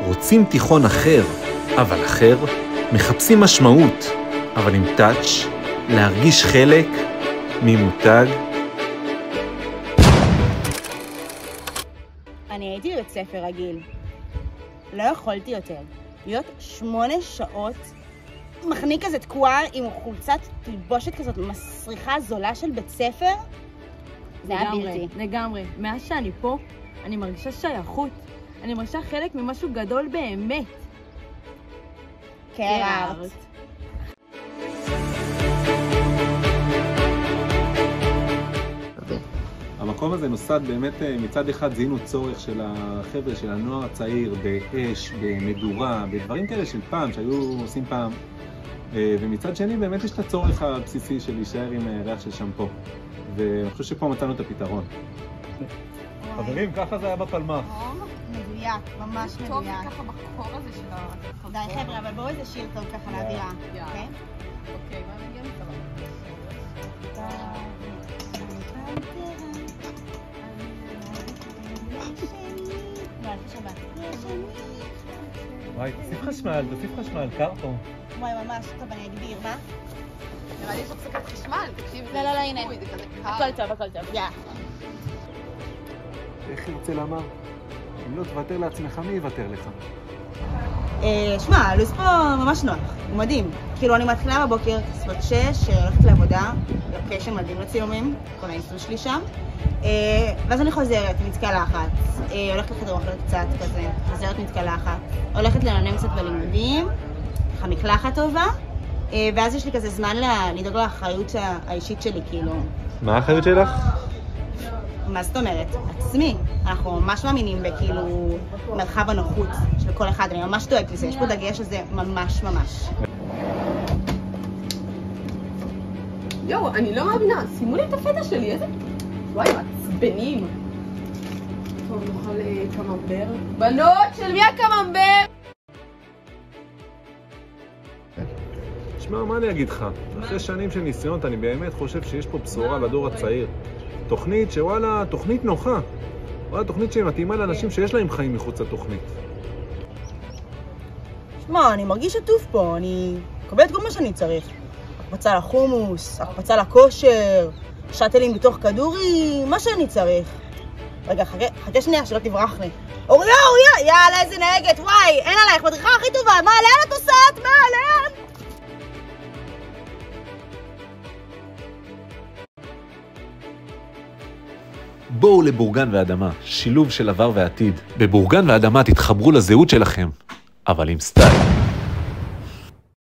רוצים תיכון אחר, אבל אחר, מחפשים משמעות, אבל עם טאץ', להרגיש חלק ממותג. אני הייתי בבית ספר רגיל. לא יכולתי יותר. להיות 8 שעות מחניק כזה תקועה עם חולצת תלבושת כזאת מסריחה זולה של בית ספר. זה היה בלתי. לגמרי. מאז שאני פה, אני מרגישה שייכות. אני מרגישה חלק ממשהו גדול באמת. קרארט. המקום הזה נוסד באמת מצד אחד זיהינו צורך של החבר'ה, של הנוער הצעיר, באש, במדורה, בדברים כאלה של פעם, שהיו עושים פעם. ומצד שני באמת יש את הצורך הבסיסי של להישאר עם ריח של שמפו. ואני חושב שפה מצאנו את הפתרון. חברים, ככה זה היה בפלמ"ח. מדויק, ממש מדויק. טוב ככה בקור הזה של ה... די חבר'ה, אבל בואו איזה שיר טוב ככה לאווירה, אוקיי? אוקיי, מה מגיע מצבא? וואי, תוסיף חשמל, קר פה. וואי, ממש, טוב, אני אגביר, מה? נראה לי יש הפסקת חשמל, תקשיב. לא, הנה. זה כזה קר. הכל טוב, יא. איך הרצל אמר? אם לא תוותר לעצמך, מי יוותר לך? שמע, הלו"ז פה ממש נוח, הוא מדהים. כאילו, אני מתחילה בבוקר, סביבות 6, הולכת לעבודה, לוקיישן מדהים לצילומים, כל האינסטור שלי שם. ואז אני חוזרת, מתקלחת, הולכת לחדר אוכלת קצת כזה, חוזרת מתקלחת, הולכת לנענם קצת בלימודים, ככה מקלחת טובה, ואז יש לי כזה זמן לדאוג לאחריות האישית שלי, כאילו. מה האחריות שלך? מה זאת אומרת? עצמי. אנחנו ממש מאמינים בכאילו מרחב הנוחות של כל אחד, אני ממש דואגת לזה, יש פה דגש שזה ממש. יואו, אני לא מאמינה, שימו לי את הפטה שלי, איזה... וואי, מעצבנים. טוב, נאכל קממבר. בנות, של מי הקממבר? תשמע, מה אני אגיד לך? אחרי שנים של ניסיונות, אני באמת חושב שיש פה בשורה לדור הצעיר. תוכנית שוואלה, תוכנית נוחה. וואלה, תוכנית שמתאימה לאנשים שיש להם חיים מחוץ לתוכנית. שמע, אני מרגיש עטוף פה, אני מקבלת כל מה שאני צריך. הקפצה לחומוס, הקפצה לכושר, שטלים בתוך כדורים, מה שאני צריך. רגע, חכה שנייה, שלא תברח לי. אוריה, יאללה, איזה נהגת, וואי, אין עלייך, מדריכה הכי טובה, מה, לאן את עושה? מה, לאן? בואו לבורגן ואדמה, שילוב של עבר ועתיד. בבורגן ואדמה תתחברו לזהות שלכם, אבל עם סטייל.